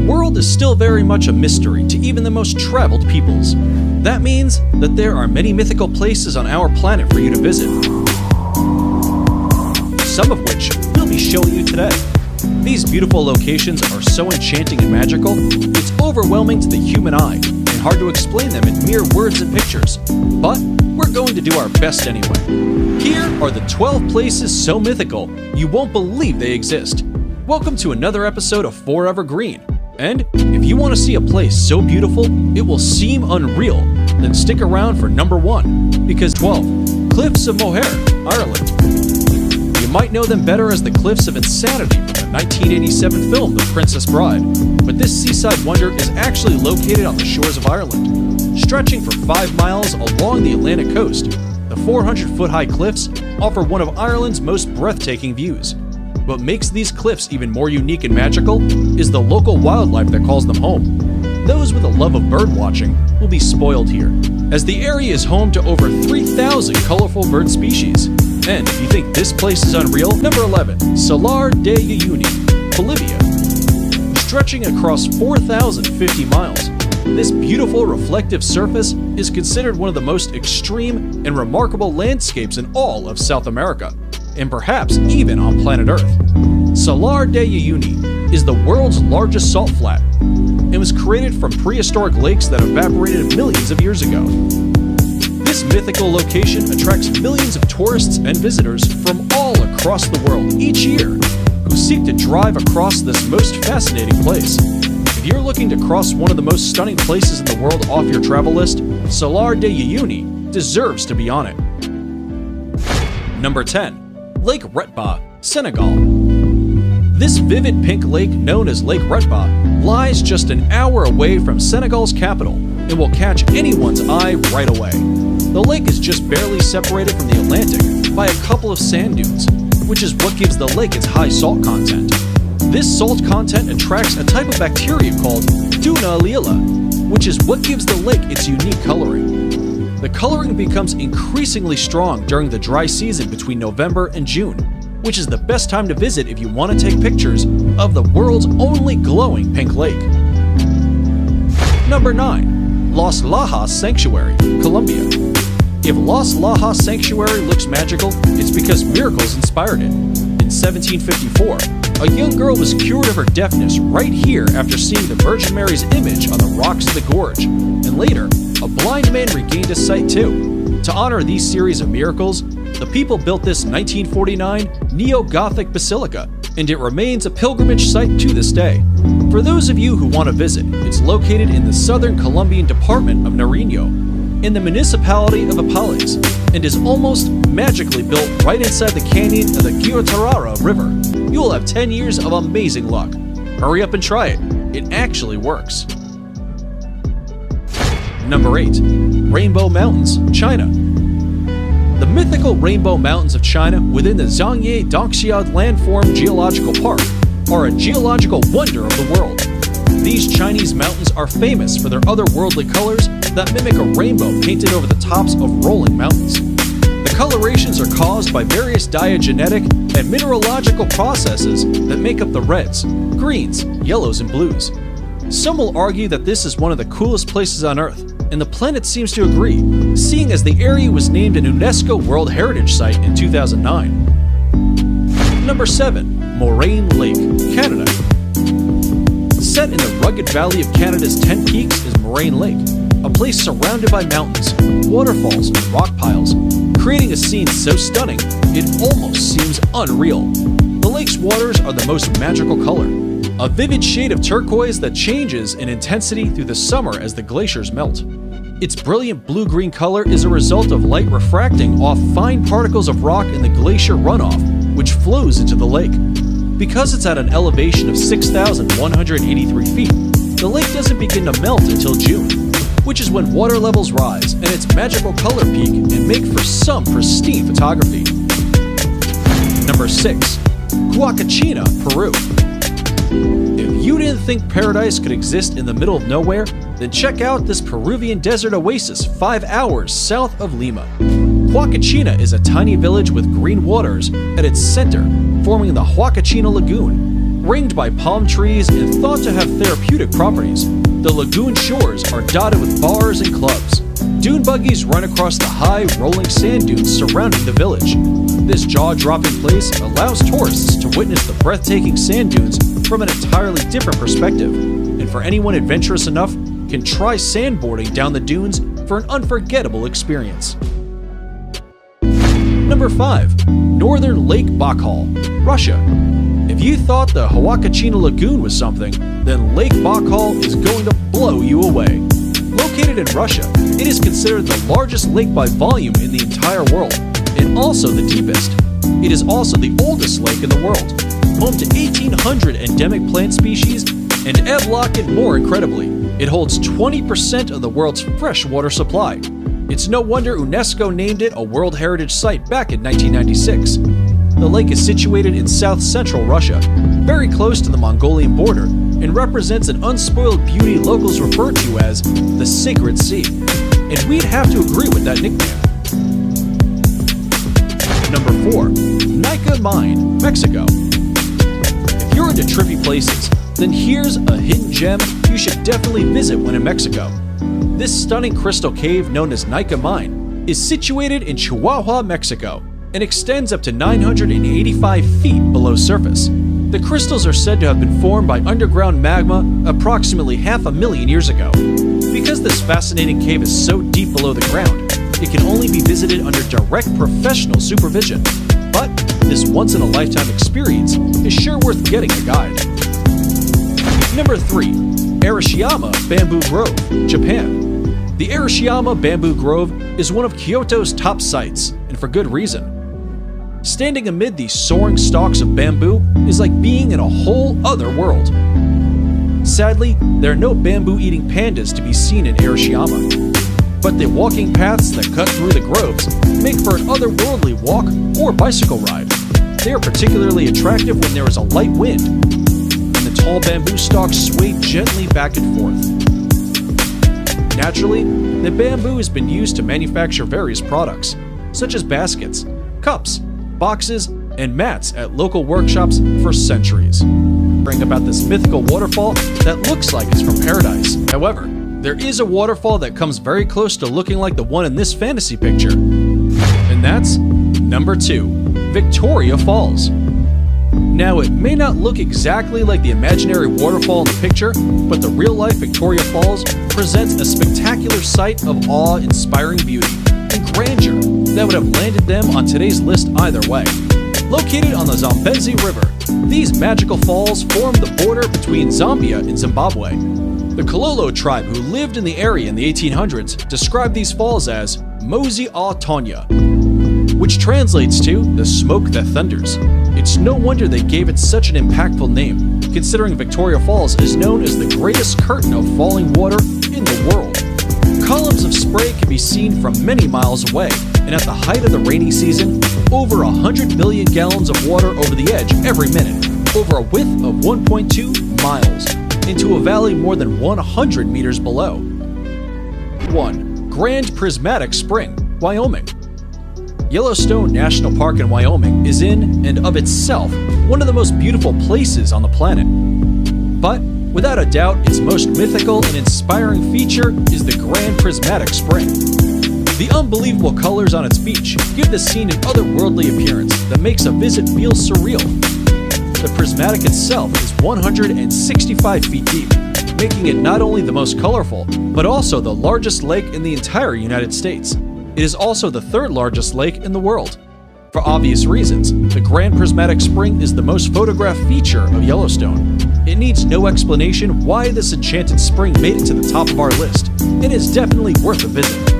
world is still very much a mystery to even the most traveled peoples. That means that there are many mythical places on our planet for you to visit, some of which we'll be showing you today. These beautiful locations are so enchanting and magical, it's overwhelming to the human eye and hard to explain them in mere words and pictures. But we're going to do our best anyway. Here are the 12 places so mythical you won't believe they exist. Welcome to another episode of Forever Green. And if you want to see a place so beautiful it will seem unreal, then stick around for number 1, because 12. Cliffs of Moher, Ireland. You might know them better as the Cliffs of Insanity from the 1987 film The Princess Bride, but this seaside wonder is actually located on the shores of Ireland. Stretching for 5 miles along the Atlantic coast, the 400-foot-high cliffs offer one of Ireland's most breathtaking views. What makes these cliffs even more unique and magical is the local wildlife that calls them home. Those with a love of birdwatching will be spoiled here, as the area is home to over 3,000 colorful bird species. And if you think this place is unreal, number 11, Salar de Uyuni, Bolivia. Stretching across 4,050 miles, this beautiful reflective surface is considered one of the most extreme and remarkable landscapes in all of South America, and perhaps even on planet Earth. Salar de Uyuni is the world's largest salt flat, and was created from prehistoric lakes that evaporated millions of years ago. This mythical location attracts millions of tourists and visitors from all across the world each year who seek to drive across this most fascinating place. If you're looking to cross one of the most stunning places in the world off your travel list, Salar de Uyuni deserves to be on it. Number 10. Lake Retba, Senegal. This vivid pink lake known as Lake Retba lies just an hour away from Senegal's capital and will catch anyone's eye right away. The lake is just barely separated from the Atlantic by a couple of sand dunes, which is what gives the lake its high salt content. This salt content attracts a type of bacteria called Tuna Leila, which is what gives the lake its unique coloring. The coloring becomes increasingly strong during the dry season between November and June, which is the best time to visit if you want to take pictures of the world's only glowing pink lake. Number 9. Los Lajas Sanctuary, Colombia. If Los Lajas Sanctuary looks magical, it's because miracles inspired it. In 1754, a young girl was cured of her deafness right here after seeing the Virgin Mary's image on the rocks of the gorge, and later, a blind man regained his sight too. To honor these series of miracles, the people built this 1949 neo-Gothic basilica, and it remains a pilgrimage site to this day. For those of you who want to visit, it's located in the southern Colombian department of Nariño, in the municipality of Apales, and is almost magically built right inside the canyon of the Guatarrara River. You will have 10 years of amazing luck. Hurry up and try it. It actually works. Number 8. Rainbow Mountains, China. The mythical Rainbow Mountains of China within the Zhangye Dongxiao Landform Geological Park are a geological wonder of the world. These Chinese mountains are famous for their otherworldly colors that mimic a rainbow painted over the tops of rolling mountains. The colorations are caused by various diagenetic and mineralogical processes that make up the reds, greens, yellows, and blues. Some will argue that this is one of the coolest places on Earth, and the planet seems to agree, seeing as the area was named an UNESCO World Heritage Site in 2009. Number 7. Moraine Lake, Canada. Set in the rugged valley of Canada's 10 Peaks is Moraine Lake, a place surrounded by mountains, waterfalls, and rock piles, creating a scene so stunning it almost seems unreal. The lake's waters are the most magical color, a vivid shade of turquoise that changes in intensity through the summer as the glaciers melt. Its brilliant blue-green color is a result of light refracting off fine particles of rock in the glacier runoff, which flows into the lake. Because it's at an elevation of 6,183 feet, the lake doesn't begin to melt until June, which is when water levels rise and its magical color peak and make for some pristine photography. Number 6. Huacachina, Peru. If you didn't think paradise could exist in the middle of nowhere, then check out this Peruvian desert oasis 5 hours south of Lima. Huacachina is a tiny village with green waters at its center, forming the Huacachina Lagoon, Ringed by palm trees and thought to have therapeutic properties, the lagoon shores are dotted with bars and clubs. Dune buggies run across the high, rolling sand dunes surrounding the village. This jaw-dropping place allows tourists to witness the breathtaking sand dunes from an entirely different perspective, and for anyone adventurous enough, can try sandboarding down the dunes for an unforgettable experience. Number 5. Northern Lake Baikal, Russia. If you thought the Huaycachina Lagoon was something, then Lake Baikal is going to blow you away. Located in Russia, it is considered the largest lake by volume in the entire world, and also the deepest. It is also the oldest lake in the world, home to 1,800 endemic plant species, and Evlock and more incredibly. It holds 20% of the world's freshwater supply. It's no wonder UNESCO named it a World Heritage Site back in 1996. The lake is situated in south-central Russia, very close to the Mongolian border, and represents an unspoiled beauty locals refer to as the Sacred Sea. And we'd have to agree with that nickname. Number 4. Nika Mine, Mexico. If you're into trippy places, then here's a hidden gem you should definitely visit when in Mexico. This stunning crystal cave known as Nika Mine is situated in Chihuahua, Mexico, and extends up to 985 feet below surface. The crystals are said to have been formed by underground magma approximately 500,000 years ago. Because this fascinating cave is so deep below the ground, it can only be visited under direct professional supervision. But this once-in-a-lifetime experience is sure worth getting a guide. Number 3. Arashiyama Bamboo Grove, Japan. The Arashiyama Bamboo Grove is one of Kyoto's top sites, and for good reason. Standing amid these soaring stalks of bamboo is like being in a whole other world. Sadly, there are no bamboo-eating pandas to be seen in Arashiyama, but the walking paths that cut through the groves make for an otherworldly walk or bicycle ride. They are particularly attractive when there is a light wind, and the tall bamboo stalks sway gently back and forth. Naturally, the bamboo has been used to manufacture various products, such as baskets, cups, boxes, and mats at local workshops for centuries. Bring about this mythical waterfall that looks like it's from paradise. However, there is a waterfall that comes very close to looking like the one in this fantasy picture. And that's number 2, Victoria Falls. Now, it may not look exactly like the imaginary waterfall in the picture, but the real-life Victoria Falls presents a spectacular sight of awe-inspiring beauty and grandeur that would have landed them on today's list either way. Located on the Zambezi River, these magical falls form the border between Zambia and Zimbabwe. The Kololo tribe who lived in the area in the 1800s described these falls as Mozi a Tonya, which translates to the smoke that thunders. It's no wonder they gave it such an impactful name, considering Victoria Falls is known as the greatest curtain of falling water in the world. Columns of spray can be seen from many miles away, and at the height of the rainy season, over 100 billion gallons of water over the edge every minute, over a width of 1.2 miles, into a valley more than 100 meters below. 1. Grand Prismatic Spring, Wyoming. Yellowstone National Park in Wyoming is in and of itself one of the most beautiful places on the planet. But without a doubt, its most mythical and inspiring feature is the Grand Prismatic Spring. The unbelievable colors on its beach give the scene an otherworldly appearance that makes a visit feel surreal. The prismatic itself is 165 feet deep, making it not only the most colorful, but also the largest lake in the entire United States. It is also the third largest lake in the world. For obvious reasons, the Grand Prismatic Spring is the most photographed feature of Yellowstone. It needs no explanation why this enchanted spring made it to the top of our list, and is definitely worth a visit.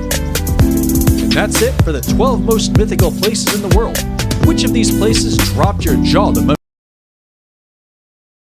And that's it for the 12 most mythical places in the world. Which of these places dropped your jaw the most?